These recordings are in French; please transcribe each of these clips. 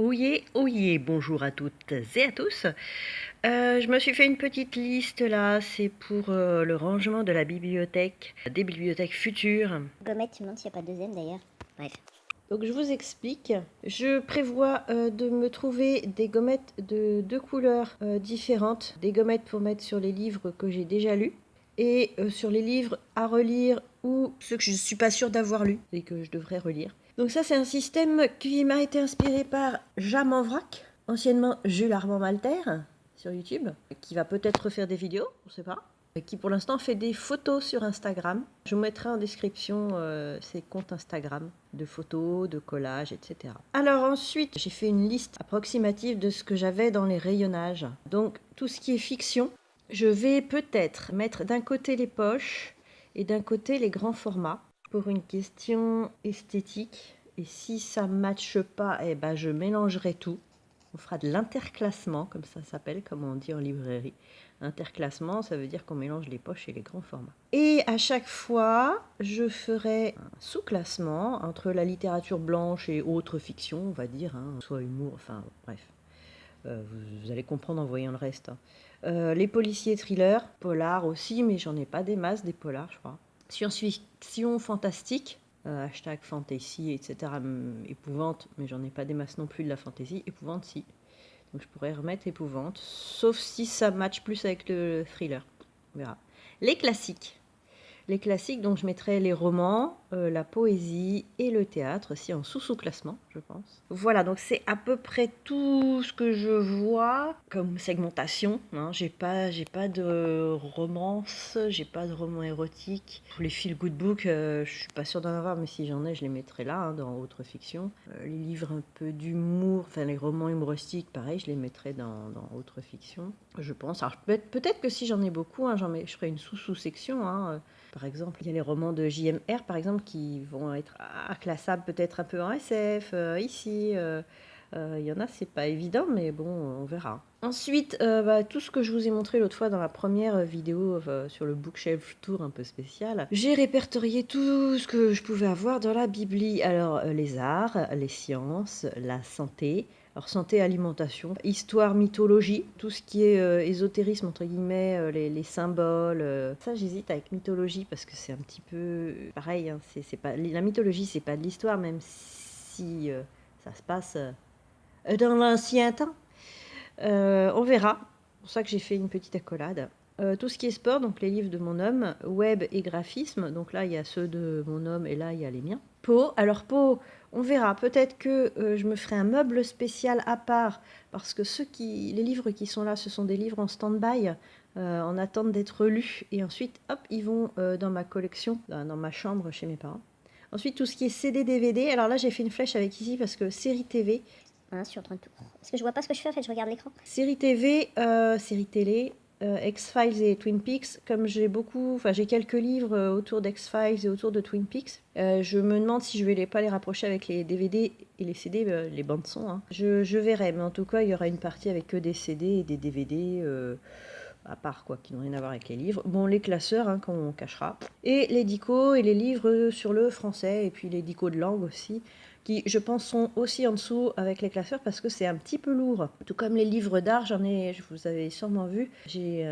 Oyez, oyez, bonjour à toutes et à tous. Je me suis fait une petite liste là, c'est pour le rangement de la bibliothèque, des bibliothèques futures. Gommette, tu me demandes s'il n'y a pas de deuxième d'ailleurs. Bref. Donc je vous explique. Je prévois de me trouver des gommettes de deux couleurs différentes. Des gommettes pour mettre sur les livres que j'ai déjà lus et sur les livres à relire ou ceux que je ne suis pas sûre d'avoir lus et que je devrais relire. Donc ça c'est un système qui m'a été inspiré par Jam en vrac, anciennement Jules Armand Malter, sur YouTube, qui va peut-être refaire des vidéos, on ne sait pas, qui pour l'instant fait des photos sur Instagram. Je vous mettrai en description ses comptes Instagram de photos, de collages, etc. Alors ensuite, j'ai fait une liste approximative de ce que j'avais dans les rayonnages. Donc tout ce qui est fiction, je vais peut-être mettre d'un côté les poches et d'un côté les grands formats pour une question esthétique. Et si ça ne matche pas, eh ben, je mélangerai tout. On fera de l'interclassement, comme ça s'appelle, comme on dit en librairie. Interclassement, ça veut dire qu'on mélange les poches et les grands formats. Et à chaque fois, je ferai un sous-classement entre la littérature blanche et autres fictions, on va dire, hein, soit humour, enfin bref. Vous allez comprendre en voyant le reste. Les policiers thrillers, polars aussi, mais j'en ai pas des masses, des polars, je crois. Science-fiction fantastique, hashtag fantasy, etc. Épouvante, mais j'en ai pas des masses non plus de la fantasy. Épouvante, si. Donc je pourrais remettre épouvante, sauf si ça match plus avec le thriller. On verra. Les classiques. Les classiques, donc je mettrai les romans, la poésie et le théâtre, aussi en sous-classement, je pense. Voilà, donc c'est à peu près tout ce que je vois comme segmentation. Hein. J'ai pas de romance, j'ai pas de roman érotique. Pour les feel good books, je suis pas sûre d'en avoir, mais si j'en ai, je les mettrai là, hein, dans autre fiction. Les livres un peu d'humour, enfin les romans humoristiques, pareil, je les mettrai dans autre fiction, je pense. Alors peut-être que si j'en ai beaucoup, hein, je ferai une sous-section, hein, par exemple, il y a les romans de JMR, par exemple, qui vont être classables peut-être un peu en SF, ici. Il y en a, c'est pas évident, mais bon, on verra. Ensuite, tout ce que je vous ai montré l'autre fois dans la première vidéo sur le bookshelf tour un peu spécial, j'ai répertorié tout ce que je pouvais avoir dans la bibli. Alors, les arts, les sciences, la santé, alors santé, alimentation, histoire, mythologie, tout ce qui est ésotérisme entre guillemets, les symboles. Ça j'hésite avec mythologie parce que c'est un petit peu pareil. Hein, c'est pas la mythologie, c'est pas de l'histoire même si ça se passe dans l'ancien temps. On verra. C'est pour ça que j'ai fait une petite accolade. Tout ce qui est sport, donc les livres de mon homme, web et graphisme. Donc là, il y a ceux de mon homme et là, il y a les miens. Pau. Alors, Pau, on verra. Peut-être que je me ferai un meuble spécial à part parce que les livres qui sont là, ce sont des livres en stand-by en attente d'être lus. Et ensuite, hop, ils vont dans ma collection, dans ma chambre chez mes parents. Ensuite, tout ce qui est CD-DVD. Alors là, j'ai fait une flèche avec ici parce que série TV. Hein, je suis en train de tout. Parce que je vois pas ce que je fais en fait, je regarde l'écran. Série TV, série télé, X-Files et Twin Peaks, comme j'ai quelques livres autour d'X-Files et autour de Twin Peaks, je me demande si je vais pas les rapprocher avec les DVD et les CD, les bandes son. Hein. Je verrai, mais en tout cas, il y aura une partie avec que des CD et des DVD à part, quoi, qui n'ont rien à voir avec les livres. Bon, les classeurs, hein, qu'on cachera. Et les dicos et les livres sur le français, et puis les dicos de langue aussi, qui, je pense, sont aussi en dessous avec les classeurs parce que c'est un petit peu lourd. Tout comme les livres d'art, vous avez sûrement vu, j'ai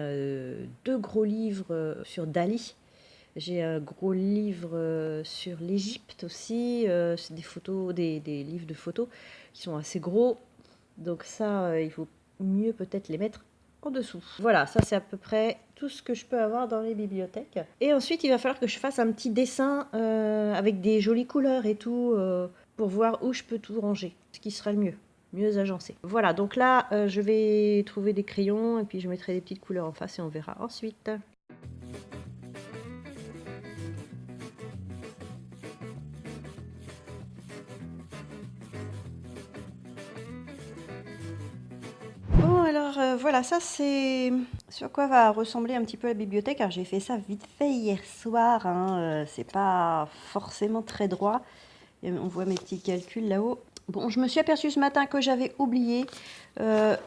deux gros livres sur Dali. J'ai un gros livre sur l'Égypte aussi. C'est des photos, des livres de photos qui sont assez gros. Donc ça, il faut mieux peut-être les mettre en dessous. Voilà, ça c'est à peu près tout ce que je peux avoir dans les bibliothèques. Et ensuite, il va falloir que je fasse un petit dessin avec des jolies couleurs et tout pour voir où je peux tout ranger, ce qui sera le mieux agencé. Voilà, donc là, je vais trouver des crayons et puis je mettrai des petites couleurs en face et on verra ensuite. Bon alors voilà, ça c'est sur quoi va ressembler un petit peu la bibliothèque. Alors j'ai fait ça vite fait hier soir, hein, c'est pas forcément très droit. Et on voit mes petits calculs là-haut. Bon, je me suis aperçue ce matin que j'avais oublié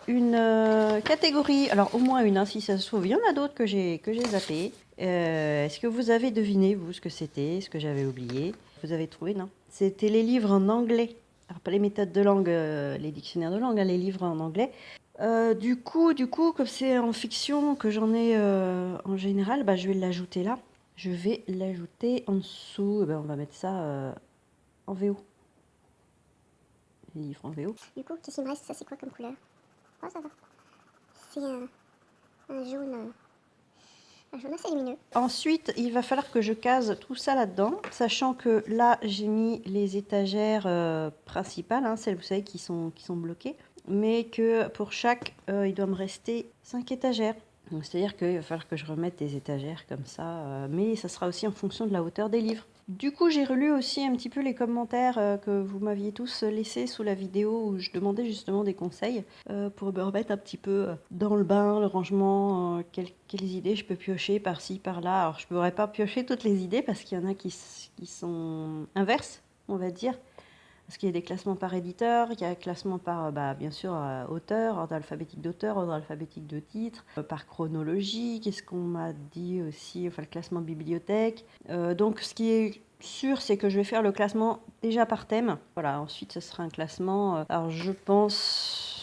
une catégorie, alors au moins une, hein, si ça se trouve, il y en a d'autres que j'ai zappé. Est-ce que vous avez deviné, vous, ce que c'était, ce que j'avais oublié? Vous avez trouvé, non? C'était les livres en anglais. Alors pas les méthodes de langue, les dictionnaires de langue, hein, les livres en anglais. Du coup, comme c'est en fiction que j'en ai en général, bah, je vais l'ajouter là. Je vais l'ajouter en dessous. Eh ben, on va mettre ça en VO. Les livres en VO. Du coup, qu'est-ce qu'il me reste? Ça, c'est quoi comme couleur? Oh, ça va. C'est un jaune. Un jaune assez lumineux. Ensuite, il va falloir que je case tout ça là-dedans, sachant que là, j'ai mis les étagères principales, hein, celles, vous savez, qui sont bloquées, mais que pour chaque, il doit me rester 5 étagères. Donc, c'est-à-dire qu'il va falloir que je remette des étagères comme ça, mais ça sera aussi en fonction de la hauteur des livres. Du coup, j'ai relu aussi un petit peu les commentaires que vous m'aviez tous laissés sous la vidéo où je demandais justement des conseils pour me remettre un petit peu dans le bain, le rangement, quelles idées je peux piocher par-ci, par-là. Alors, je ne pourrais pas piocher toutes les idées parce qu'il y en a qui sont inverses, on va dire. Parce qu'il y a des classements par éditeur, il y a un classement par, bien sûr, auteur, ordre alphabétique d'auteur, ordre alphabétique de titre, par chronologie, qu'est-ce qu'on m'a dit aussi, enfin le classement bibliothèque. Donc ce qui est sûr, c'est que je vais faire le classement déjà par thème. Voilà, ensuite ce sera un classement. Alors je pense...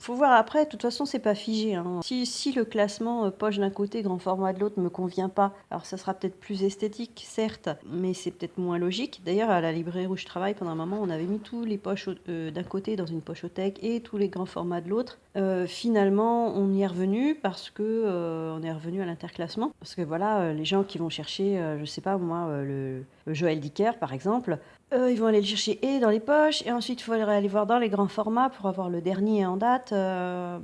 Faut voir après, de toute façon c'est pas figé, hein. Si le classement poche d'un côté, grand format de l'autre me convient pas, alors ça sera peut-être plus esthétique certes, mais c'est peut-être moins logique. D'ailleurs à la librairie où je travaille pendant un moment on avait mis tous les poches d'un côté dans une pochothèque et tous les grands formats de l'autre. Finalement on y est revenu parce que on est revenu à l'interclassement. Parce que voilà, les gens qui vont chercher, je sais pas moi, le Joël Dicker par exemple, ils vont aller le chercher et dans les poches, et ensuite il faut aller voir dans les grands formats pour avoir le dernier en date.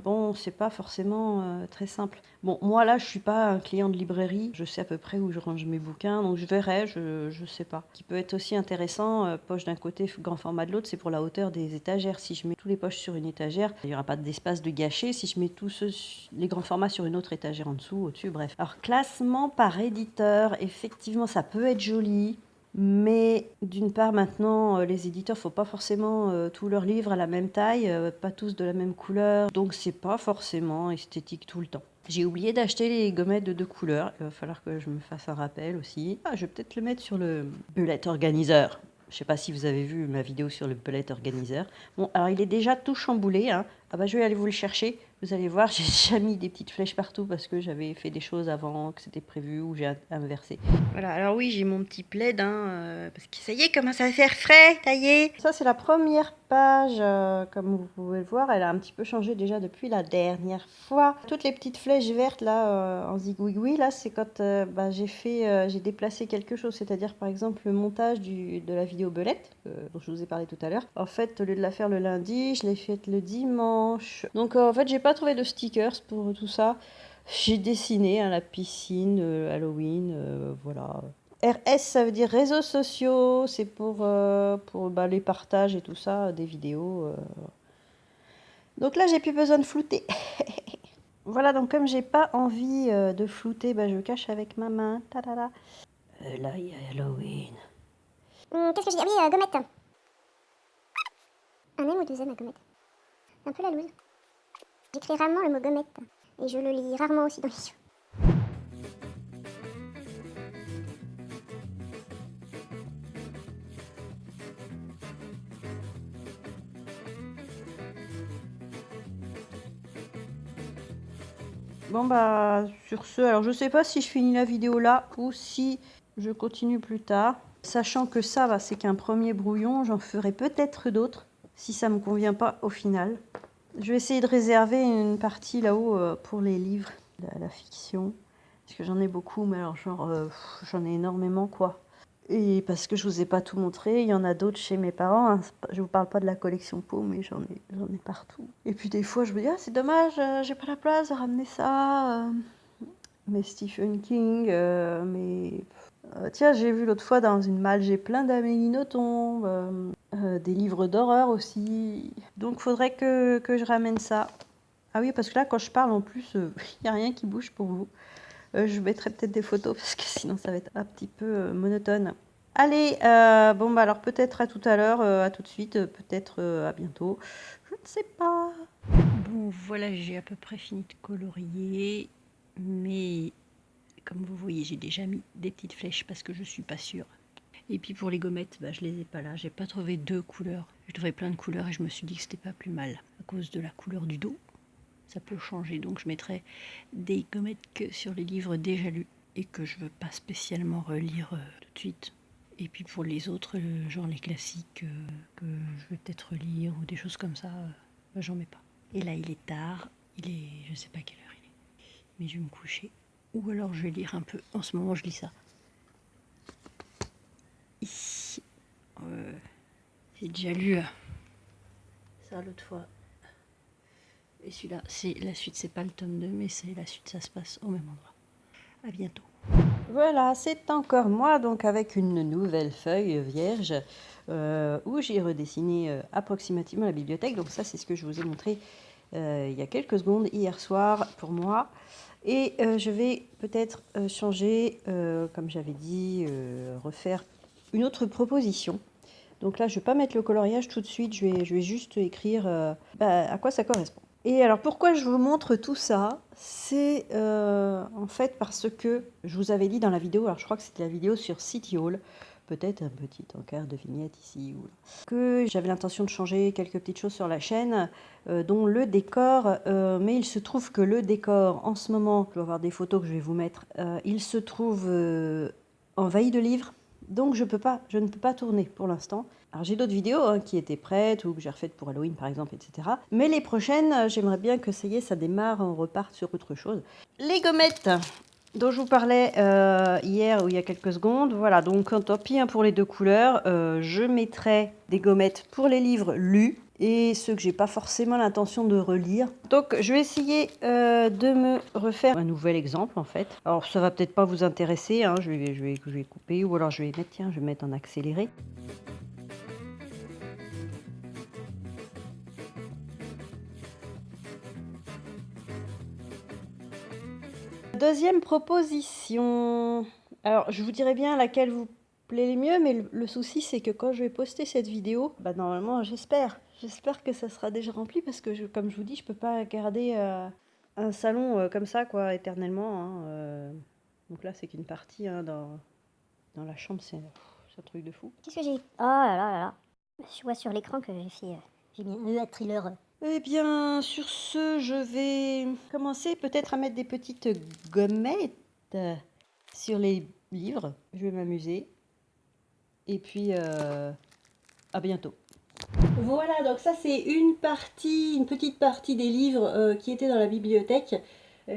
Bon, c'est pas forcément très simple. Bon, moi là, je suis pas un client de librairie, je sais à peu près où je range mes bouquins, donc je verrai, je sais pas. Ce qui peut être aussi intéressant, poche d'un côté, grand format de l'autre, c'est pour la hauteur des étagères. Si je mets tous les poches sur une étagère, il n'y aura pas d'espace de gâcher. Si je mets tous les grands formats sur une autre étagère en dessous, au-dessus, bref. Alors, classement par éditeur, effectivement, ça peut être joli. Mais d'une part, maintenant, les éditeurs ne font pas forcément tous leurs livres à la même taille, pas tous de la même couleur, donc c'est pas forcément esthétique tout le temps. J'ai oublié d'acheter les gommettes de 2 couleurs, il va falloir que je me fasse un rappel aussi. Ah, je vais peut-être le mettre sur le bullet organizer. Je sais pas si vous avez vu ma vidéo sur le bullet organizer. Bon, alors il est déjà tout chamboulé, hein. Ah bah je vais aller vous le chercher. Vous allez voir, j'ai déjà mis des petites flèches partout parce que j'avais fait des choses avant, que c'était prévu ou j'ai inversé. Voilà, alors oui, j'ai mon petit plaid, hein, parce que ça y est, commence à faire frais, ça y est. Ça, c'est la première page, comme vous pouvez le voir, elle a un petit peu changé déjà depuis la dernière fois. Toutes les petites flèches vertes là, en zigouigoui, là, c'est quand j'ai déplacé quelque chose, c'est-à-dire par exemple le montage de la vidéo belette, dont je vous ai parlé tout à l'heure. En fait, au lieu de la faire le lundi, je l'ai faite le dimanche. Donc en fait, j'ai pas trouvé de stickers pour tout ça. J'ai dessiné la piscine, Halloween, voilà. RS, ça veut dire réseaux sociaux, c'est pour les partages et tout ça, des vidéos. Donc là, j'ai plus besoin de flouter. Voilà, donc comme j'ai pas envie de flouter, je cache avec ma main. Tadada. Là, il y a Halloween. Qu'est-ce que j'ai dit? Ah oui, gommette. Un M ou deux M à gommette? Un peu la loose. J'écris rarement le mot gommette. Et je le lis rarement aussi dans les livres. Bon sur ce, alors je sais pas si je finis la vidéo là ou si je continue plus tard. Sachant que ça, c'est qu'un premier brouillon, j'en ferai peut-être d'autres si ça me convient pas au final. Je vais essayer de réserver une partie là-haut pour les livres, la fiction. Parce que j'en ai beaucoup, mais alors j'en ai énormément quoi. Et parce que je vous ai pas tout montré, il y en a d'autres chez mes parents, hein. Je vous parle pas de la collection Pau, mais j'en ai partout. Et puis des fois, je me dis, ah, c'est dommage, j'ai pas la place de ramener ça. Mais Stephen King, tiens, j'ai vu l'autre fois dans une malle, j'ai plein d'Amélie Nothomb, des livres d'horreur aussi. Donc faudrait que je ramène ça. Ah oui, parce que là, quand je parle, en plus, il n'y a rien qui bouge pour vous. Je mettrai peut-être des photos parce que sinon ça va être un petit peu monotone. Allez, alors peut-être à tout à l'heure, à tout de suite, peut-être à bientôt. Je ne sais pas. Bon, voilà, j'ai à peu près fini de colorier. Mais comme vous voyez, j'ai déjà mis des petites flèches parce que je suis pas sûre. Et puis pour les gommettes, je les ai pas là. J'ai pas trouvé 2 couleurs. Je trouvais plein de couleurs et je me suis dit que c'était pas plus mal. À cause de la couleur du dos, ça peut changer. Donc je mettrai des gommettes que sur les livres déjà lus et que je veux pas spécialement relire tout de suite. Et puis pour les autres, genre les classiques que je vais peut-être relire ou des choses comme ça, j'en mets pas. Et là il est tard, je sais pas quelle heure il est, mais je vais me coucher. Ou alors je vais lire un peu. En ce moment je lis ça. Ici, j'ai déjà lu ça l'autre fois. Et celui-là, c'est la suite, c'est pas le tome 2, mais c'est la suite, ça se passe au même endroit. À bientôt. Voilà, c'est encore moi, donc avec une nouvelle feuille vierge où j'ai redessiné approximativement la bibliothèque. Donc ça, c'est ce que je vous ai montré il y a quelques secondes, hier soir, pour moi. Et je vais peut-être changer, comme j'avais dit, refaire une autre proposition. Donc là, je ne vais pas mettre le coloriage tout de suite, je vais juste écrire à quoi ça correspond. Et alors pourquoi je vous montre tout ça? C'est en fait parce que je vous avais dit dans la vidéo, alors je crois que c'était la vidéo sur City Hall, peut-être un petit encart de vignette ici ou là, que j'avais l'intention de changer quelques petites choses sur la chaîne, dont le décor, mais il se trouve que le décor en ce moment, je vais avoir des photos que je vais vous mettre, il se trouve envahi de livres. Donc je ne peux pas tourner pour l'instant. Alors j'ai d'autres vidéos qui étaient prêtes ou que j'ai refaites pour Halloween par exemple, etc. Mais les prochaines, j'aimerais bien que ça y est, ça démarre, on reparte sur autre chose. Les gommettes dont je vous parlais hier ou il y a quelques secondes, voilà, donc tant pis pour les deux couleurs, je mettrai des gommettes pour les livres lus et ceux que j'ai pas forcément l'intention de relire. Donc je vais essayer de me refaire un nouvel exemple en fait. Alors ça va peut-être pas vous intéresser, je vais couper ou alors je vais mettre en accéléré. Deuxième proposition. Alors, je vous dirais bien laquelle vous plaît le mieux, mais le souci, c'est que quand je vais poster cette vidéo, normalement, j'espère que ça sera déjà rempli parce que, comme je vous dis, je peux pas garder un salon comme ça, quoi, éternellement. Donc là, c'est qu'une partie dans la chambre, c'est un truc de fou. Qu'est-ce que j'ai... Oh là là là là. Je vois sur l'écran que j'ai mis un thriller. Eh bien, sur ce, je vais commencer peut-être à mettre des petites gommettes sur les livres. Je vais m'amuser. Et puis, à bientôt. Voilà, donc ça c'est une petite partie des livres qui étaient dans la bibliothèque,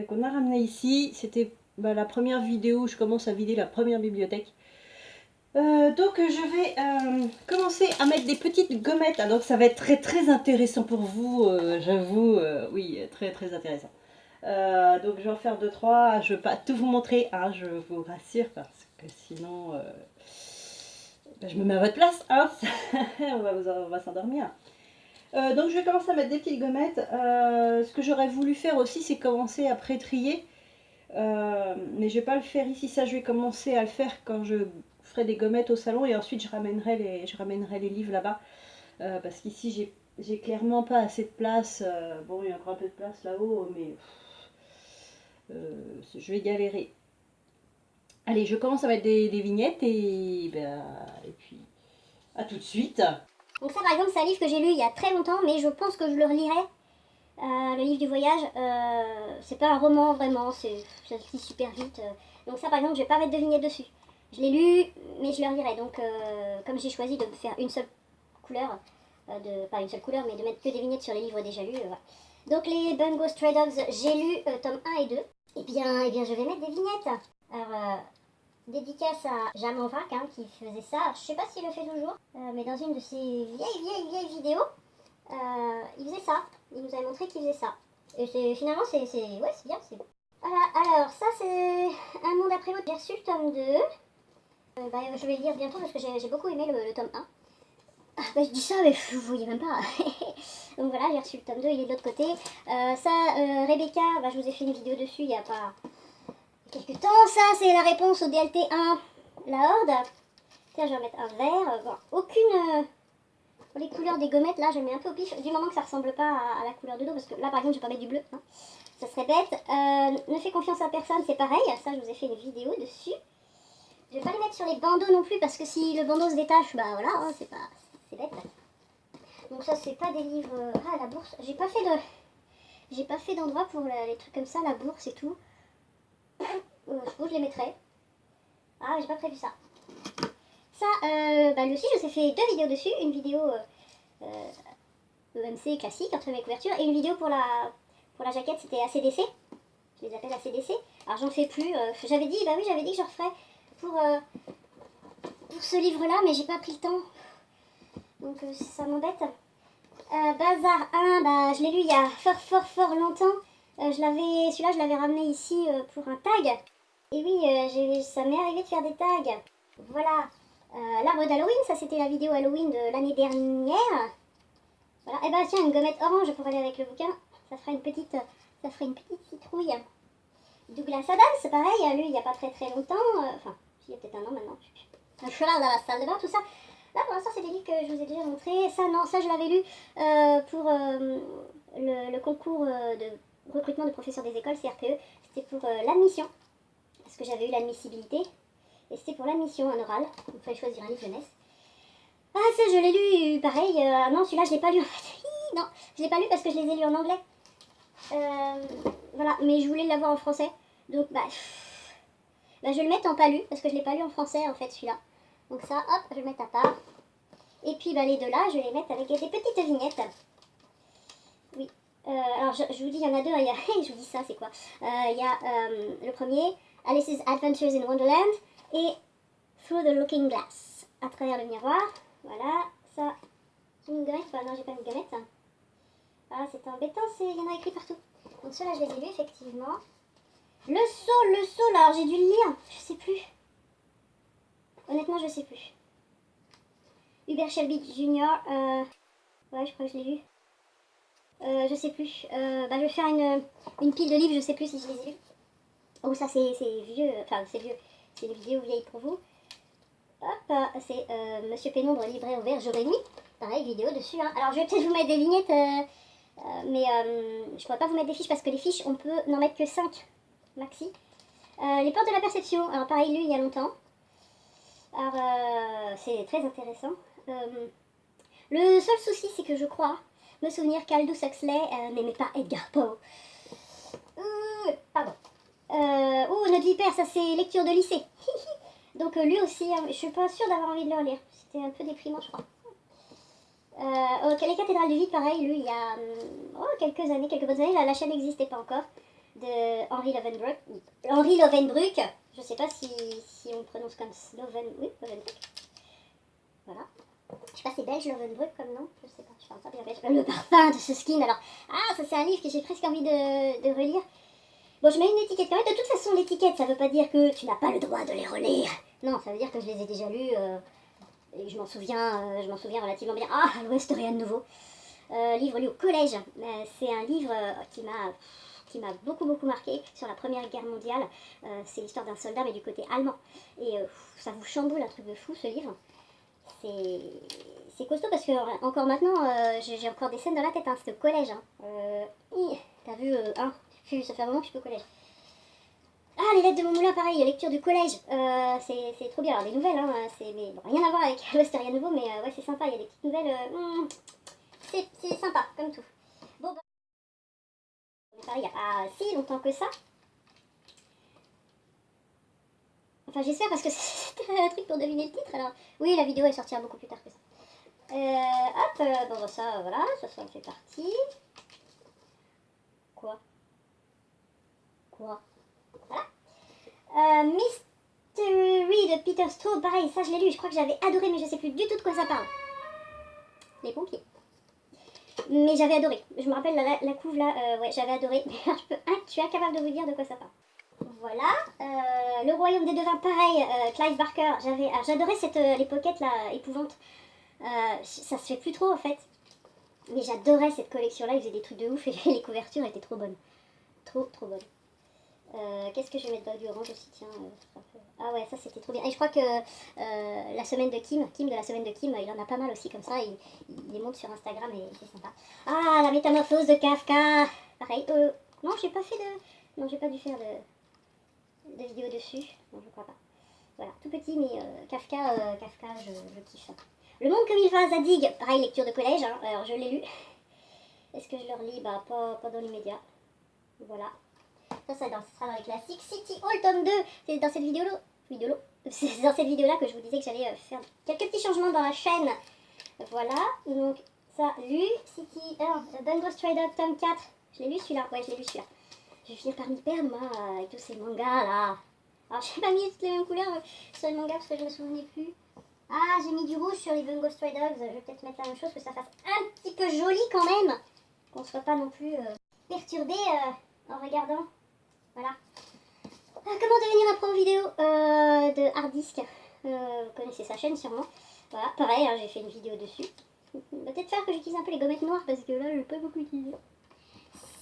qu'on a ramené ici. C'était la première vidéo où je commence à vider la première bibliothèque. Donc je vais commencer à mettre des petites gommettes. Alors ça va être très très intéressant pour vous, j'avoue, oui, très très intéressant. Donc je vais en faire 2-3, je ne vais pas tout vous montrer, je vous rassure, parce que sinon je me mets à votre place, on va s'endormir. Donc je vais commencer à mettre des petites gommettes. Ce que j'aurais voulu faire aussi, c'est commencer à pré-trier. Mais je vais pas le faire ici, ça je vais commencer à le faire quand je ferai des gommettes au salon et ensuite je ramènerai les livres là-bas. Parce qu'ici j'ai clairement pas assez de place. Bon, il y a encore un peu de place là-haut, mais je vais galérer. Allez, je commence à mettre des vignettes et puis à tout de suite. Donc ça par exemple c'est un livre que j'ai lu il y a très longtemps mais je pense que je le relirai. Le livre du voyage, c'est pas un roman vraiment, ça se lit super vite. Donc ça par exemple je vais pas mettre de vignettes dessus. Je l'ai lu mais je le relirai. Donc comme j'ai choisi de faire une seule couleur, pas une seule couleur mais de mettre que des vignettes sur les livres déjà lus. Voilà. Donc les Bungo Stray Dogs, j'ai lu tome 1 et 2. Et bien je vais mettre des vignettes. Alors dédicace à Jamanvac qui faisait ça. Je sais pas s'il le fait toujours, mais dans une de ses vieilles vidéos, il faisait ça. Il nous avait montré qu'il faisait ça. Et finalement c'est bien. Voilà, alors ça c'est Un monde après l'autre. J'ai reçu le tome 2. Je vais le lire bientôt parce que j'ai beaucoup aimé le tome 1. Je dis ça mais vous voyez même pas. Donc voilà, j'ai reçu le tome 2, il est de l'autre côté. Rebecca, je vous ai fait une vidéo dessus il y a pas quelques temps. Ça c'est la réponse au DLT 1, la Horde. Tiens, je vais mettre un vert. Bon, aucune... Pour les couleurs des gommettes, là, je mets un peu au pif, du moment que ça ressemble pas à la couleur de dos, parce que là, par exemple, je vais pas mettre du bleu, ça serait bête. Ne fais confiance à personne, c'est pareil, ça, je vous ai fait une vidéo dessus. Je vais pas les mettre sur les bandeaux non plus, parce que si le bandeau se détache, voilà, c'est bête. Donc ça c'est pas des livres... Ah la bourse, j'ai pas fait d'endroit pour les trucs comme ça, la bourse et tout. Je pense que je les mettrai. Ah j'ai pas prévu ça. Ça, lui aussi je vous ai fait 2 vidéos dessus. Une vidéo EMC classique entre mes couvertures et une vidéo pour la jaquette, c'était ACDC. Je les appelle ACDC. Alors j'en fais plus. J'avais dit que je referais pour ce livre-là, mais j'ai pas pris le temps. Donc ça m'embête. Bazar 1, je l'ai lu il y a fort longtemps. Celui-là je l'avais ramené ici pour un tag. Et oui, ça m'est arrivé de faire des tags. Voilà. L'arbre d'Halloween, ça c'était la vidéo Halloween de l'année dernière. Voilà. Et bah tiens, une gommette orange pour aller avec le bouquin. Ça ferait une petite citrouille. Douglas Adams, c'est pareil, lui il n'y a pas très longtemps. Enfin, il y a peut-être un an maintenant. Je suis là dans la salle de bain, tout ça. Là pour l'instant c'est des livres que je vous ai déjà montrés. Ça non, ça je l'avais lu pour le concours de recrutement de professeurs des écoles, CRPE. C'était pour l'admission. Parce que j'avais eu l'admissibilité. Et c'était pour l'admission en oral. Il fallait choisir un livre jeunesse. Ah ça je l'ai lu, pareil. Non celui-là je l'ai pas lu en fait. Non, je l'ai pas lu parce que je les ai lus en anglais. Voilà, mais je voulais l'avoir en français. Donc je vais le mettre en pas lu parce que je l'ai pas lu en français en fait celui-là. Donc ça, hop, je vais le mettre à part. Et puis les deux là, je vais les mettre avec des petites vignettes. Oui. Alors je vous dis, il y en a deux. Il y a, je vous dis ça, c'est quoi? Il y a le premier, Alice's Adventures in Wonderland et Through the Looking Glass, à travers le miroir. Voilà, ça. J'ai une gommette? Non, j'ai pas une gommette. Ah, c'est embêtant, il y en a écrit partout. Donc ceux-là, je les ai lus le saut, là, alors j'ai dû le lire, je sais plus. Honnêtement, je sais plus. Hubert Shelby Jr. Ouais, je crois que je l'ai lu. Je sais plus. Je vais faire une pile de livres, je sais plus si je les ai lus. Oh, ça c'est vieux. Enfin, c'est vieux. C'est une vidéo vieille pour vous. Hop, c'est Monsieur Pénombre, libraire au vert, jour et nuit. Pareil, vidéo dessus. Hein. Alors, je vais peut-être vous mettre des vignettes, mais je pourrais pas vous mettre des fiches parce que les fiches, on peut n'en mettre que 5 maxi. Les portes de la perception. Alors, pareil, lu il y a longtemps. Alors, c'est très intéressant. Le seul souci, c'est que je crois me souvenir qu'Aldous Huxley n'aimait pas Edgar Poe. Pardon. Oh, notre vipère, ça c'est lecture de lycée. Donc lui aussi, je suis pas sûre d'avoir envie de le relire. C'était un peu déprimant, je crois. Les cathédrales du vide, pareil, lui, il y a quelques bonnes années, la chaîne n'existait pas encore, de Henri Lovenbroek. Henri Lovenbroek, je sais pas si on prononce comme Lovenbroek. Voilà. Je sais pas, c'est belge Lovenbroek comme nom, je sais pas, je parle pas bien belge. Le parfum de ce skin, alors. Ah, ça c'est un livre que j'ai presque envie de relire. Bon, je mets une étiquette quand même. De toute façon, l'étiquette, ça veut pas dire que tu n'as pas le droit de les relire. Non, ça veut dire que je les ai déjà lus et que je m'en souviens relativement bien. Ah, l'Ouest, rien de nouveau. Livre lu au collège. C'est un livre qui m'a beaucoup marqué sur la Première Guerre mondiale. C'est l'histoire d'un soldat, mais du côté allemand. Et ça vous chamboule, un truc de fou, ce livre. C'est costaud parce que encore maintenant, j'ai encore des scènes dans la tête. Hein. C'était au collège. Hein. T'as vu, ça fait un moment que je suis au collège. Ah, les lettres de mon moulin, pareil, lecture du collège. C'est trop bien. Alors, des nouvelles, hein, mais bon, rien à voir avec l'Ouest, rien de nouveau, mais ouais, c'est sympa. Il y a des petites nouvelles. C'est sympa, comme tout. Bon, mais pareil, il n'y a pas si longtemps que ça. Enfin, j'espère parce que c'était un truc pour deviner le titre. Alors, oui, la vidéo elle sortira beaucoup plus tard que ça. Bon, ça, voilà, ça en fait partie. Quoi Voilà. Mystery de Peter Straub, pareil, ça je l'ai lu, je crois que j'avais adoré, mais je sais plus du tout de quoi ça parle. Les pompiers. Mais j'avais adoré. Je me rappelle la couve là, ouais, j'avais adoré. Mais je suis incapable de vous dire de quoi ça parle. Voilà. Le Royaume des Devins, pareil, Clive Barker. J'adorais les pockets là, épouvantes. Ça se fait plus trop en fait. Mais j'adorais cette collection là, ils faisaient des trucs de ouf et les couvertures étaient trop bonnes. Trop bonnes. Qu'est-ce que je vais mettre dans du orange aussi, tiens. Ah ouais, ça c'était trop bien. Et je crois que la semaine de Kim de la semaine de Kim, il en a pas mal aussi comme ça. Il les monte sur Instagram et c'est sympa. Ah, la métamorphose de Kafka. Pareil. Non, j'ai pas fait de... Non, j'ai pas dû faire de vidéo dessus. Non, je crois pas. Voilà, tout petit, mais Kafka, je kiffe. Le monde comme il va, Zadig, pareil, lecture de collège, hein. Alors je l'ai lu. Est-ce que je le relis? Bah pas dans l'immédiat. Voilà. Ça sera dans les classiques. City Hall tome 2, c'est dans cette c'est dans cette vidéo-là que je vous disais que j'allais faire quelques petits changements dans la chaîne. Voilà, donc ça, lu. City Bungo Stray Dog tome 4. Je l'ai lu celui-là, ouais, je l'ai lu celui-là. Je vais finir par m'y perdre, moi, avec tous ces mangas là. Alors, j'ai pas mis toutes les mêmes couleurs sur les mangas parce que je me souvenais plus. Ah, j'ai mis du rouge sur les Bungo Stray Dogs. Je vais peut-être mettre la même chose, que ça fasse un petit peu joli quand même. Qu'on soit pas non plus perturbé en regardant. Voilà. Comment devenir un pro vidéo de hard disk. Vous connaissez sa chaîne sûrement. Voilà, pareil, hein, j'ai fait une vidéo dessus. Peut-être faire que j'utilise un peu les gommettes noires parce que là, je vais pas beaucoup utiliser.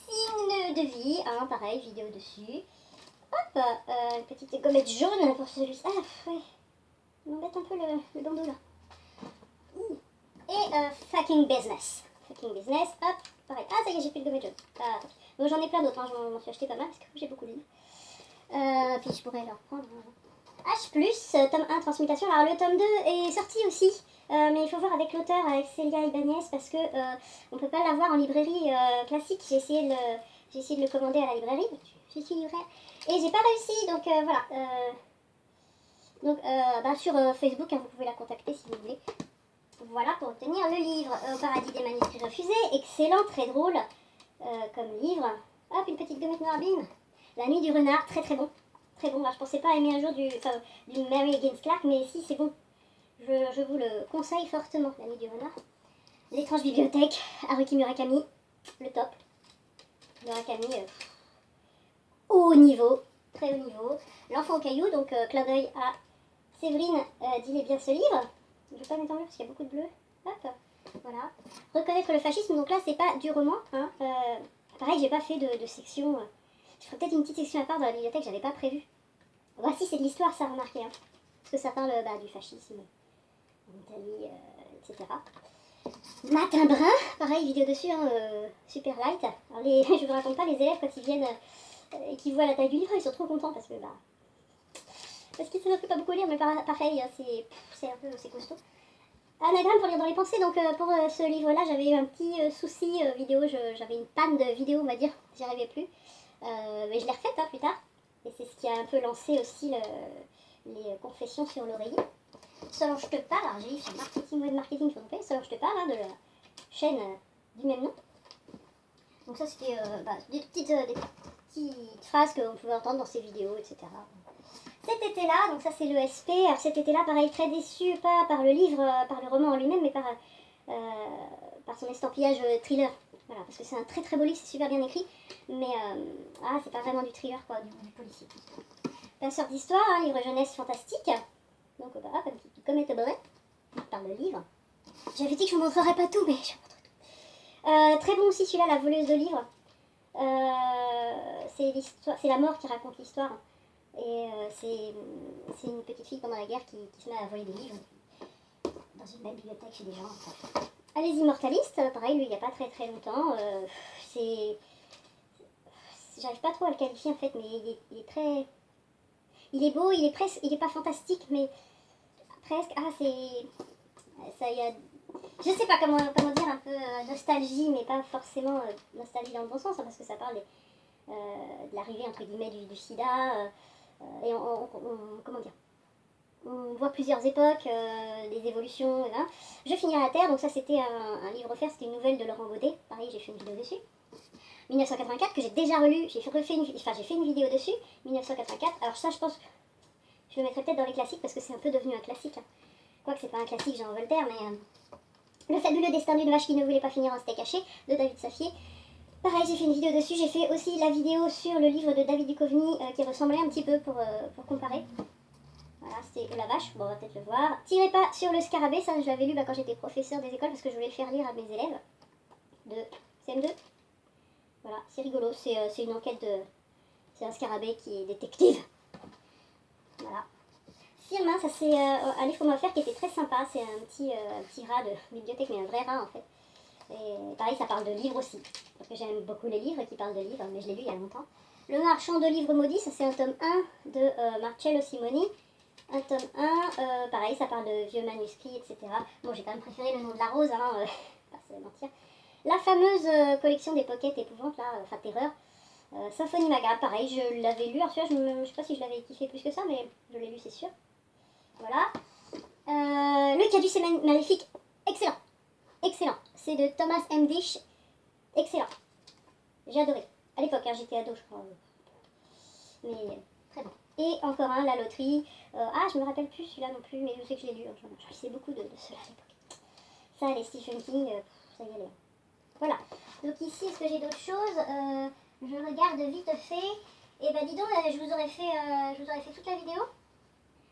Signe de vie, hein, pareil, vidéo dessus. Hop, une petite gommette jaune pour celui-ci. Ah, ouais. On m'embête un peu le bandeau là. Et fucking business. Fucking business, hop, pareil. Ah, ça y est, j'ai plus de gommette jaune. Ah, bon, j'en ai plein d'autres, hein, je m'en suis acheté pas mal parce que j'ai beaucoup de livres. Puis je pourrais leur prendre. H+, tome 1, transmutation. Alors le tome 2 est sorti aussi. Mais il faut voir avec l'auteur, avec Célia Ibanez, parce que on peut pas l'avoir en librairie classique. J'ai essayé de le commander à la librairie. Je suis libraire. Et j'ai pas réussi, donc voilà. Bah, sur Facebook, hein, vous pouvez la contacter si vous voulez. Voilà pour obtenir le livre. Au paradis des manuscrits refusés. Excellent, très drôle comme livre. Hop, une petite gommette noire bine. La nuit du renard, très très bon. Très bon. Alors, je pensais pas aimer un jour du Mary Higgins Clark, mais si, c'est bon. Je vous le conseille fortement, La nuit du renard. L'étrange bibliothèque, Haruki Murakami, le top. Murakami, haut niveau, très haut niveau. L'enfant au caillou, donc clin d'œil à Séverine, dis-les bien ce livre. Je ne vais pas mettre en bleu parce qu'il y a beaucoup de bleu. Hop, voilà. Reconnaître le fascisme, donc là c'est pas du roman. Hein. Pareil, j'ai pas fait de section. Je ferai peut-être une petite section à part dans la bibliothèque, j'avais pas prévu. Voici, c'est de l'histoire, ça, remarquez. Hein. Parce que ça parle du fascisme en Italie, etc. Matin brun, pareil, vidéo dessus, hein, super light. Alors je vous raconte pas, les élèves quand ils viennent et qu'ils voient la taille du livre, ils sont trop contents parce que parce qu'ils ne savent pas beaucoup lire, mais pareil, c'est costaud. Anagramme pour lire dans les pensées, donc pour ce livre-là, j'avais eu un petit souci vidéo, j'avais une panne de vidéo, on va dire, j'y arrivais plus. Mais je l'ai refaite plus tard, et c'est ce qui a un peu lancé aussi les confessions sur l'oreiller. Solange te parle, alors j'ai lu sur marketing, web marketing, faut tromper, Solange te parle, hein, de la chaîne du même nom. Donc ça c'était des petites phrases qu'on pouvait entendre dans ses vidéos, etc. Cet été-là, donc ça c'est l'ESP, alors cet été-là pareil, très déçu, pas par le livre, par le roman en lui-même, mais par son estampillage thriller. Voilà, parce que c'est un très très beau livre, c'est super bien écrit, mais c'est pas vraiment du thriller quoi, du policier. Passeur d'histoire, hein, livre jeunesse fantastique. Donc voilà, comme était vrai, par le livre. J'avais dit que je vous montrerais pas tout, mais je vous montre tout. Très bon aussi celui-là, La voleuse de livres. C'est la mort qui raconte l'histoire. Et c'est une petite fille pendant la guerre qui se met à voler des livres dans une belle bibliothèque chez des gens. Enfin. Les Immortalistes, pareil, lui il n'y a pas très très longtemps. J'arrive pas trop à le qualifier en fait, mais il est très... Il est beau, il est pas fantastique, mais presque. Ça y a. Je sais pas comment dire, un peu nostalgie, mais pas forcément nostalgie dans le bon sens, hein, parce que ça parle de l'arrivée entre guillemets du sida, et comment dire. On voit plusieurs époques, des évolutions. Hein. Je finis à la Terre, donc ça c'était un livre offert, c'était une nouvelle de Laurent Baudet. Pareil, j'ai fait une vidéo dessus. 1984 que j'ai déjà relu, j'ai fait une vidéo dessus. 1984. Alors ça, je pense que je le mettrai peut-être dans les classiques parce que c'est un peu devenu un classique. Hein. Quoique c'est pas un classique, Jean Voltaire, mais Le fabuleux destin d'une vache qui ne voulait pas finir en steak haché de David Safier. Pareil, j'ai fait une vidéo dessus. J'ai fait aussi la vidéo sur le livre de David Duchovny qui ressemblait un petit peu pour comparer. Voilà, c'était La Vache, bon on va peut-être le voir. Tirez pas sur le scarabée, ça je l'avais lu quand j'étais professeur des écoles parce que je voulais le faire lire à mes élèves de CM2. Voilà, c'est rigolo, c'est une enquête de... C'est un scarabée qui est détective. Voilà. Firmin, ça c'est un livre qu'on m'a offert qui était très sympa, c'est un petit rat de bibliothèque, mais un vrai rat en fait. Et pareil, ça parle de livres aussi, parce que j'aime beaucoup les livres qui parlent de livres, mais je l'ai lu il y a longtemps. Le Marchand de livres maudits, ça c'est un tome 1 de Marcello Simoni. Un tome 1, pareil, ça parle de vieux manuscrits, etc. Bon, j'ai quand même préféré Le nom de la rose, hein, pas se mentir. La fameuse collection des pockets épouvantes, là, enfin terreur. Symphonie Maga, pareil, je l'avais lu. Alors celui-là, je sais pas si je l'avais kiffé plus que ça, mais je l'ai lu, c'est sûr. Voilà. Le Caducée Maléfique, excellent. Excellent. C'est de Thomas M. Dish. Excellent. J'ai adoré. À l'époque, hein, j'étais ado, je crois. Mais très bon. Et encore un, La Loterie. Je me rappelle plus celui-là non plus, mais je sais que je l'ai lu. Je lisais beaucoup de ceux-là à l'époque. Ça, les Stephen King, ça y allait. Voilà. Donc ici, est-ce que j'ai d'autres choses Je regarde vite fait. Et bah dis donc, je vous aurais fait toute la vidéo.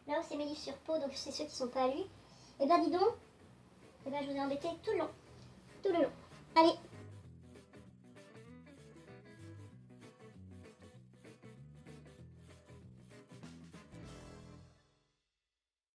Là-haut, c'est mes livres sur peau, donc c'est ceux qui sont pas lus. Et bah dis donc, je vous ai embêté tout le long. Tout le long. Allez,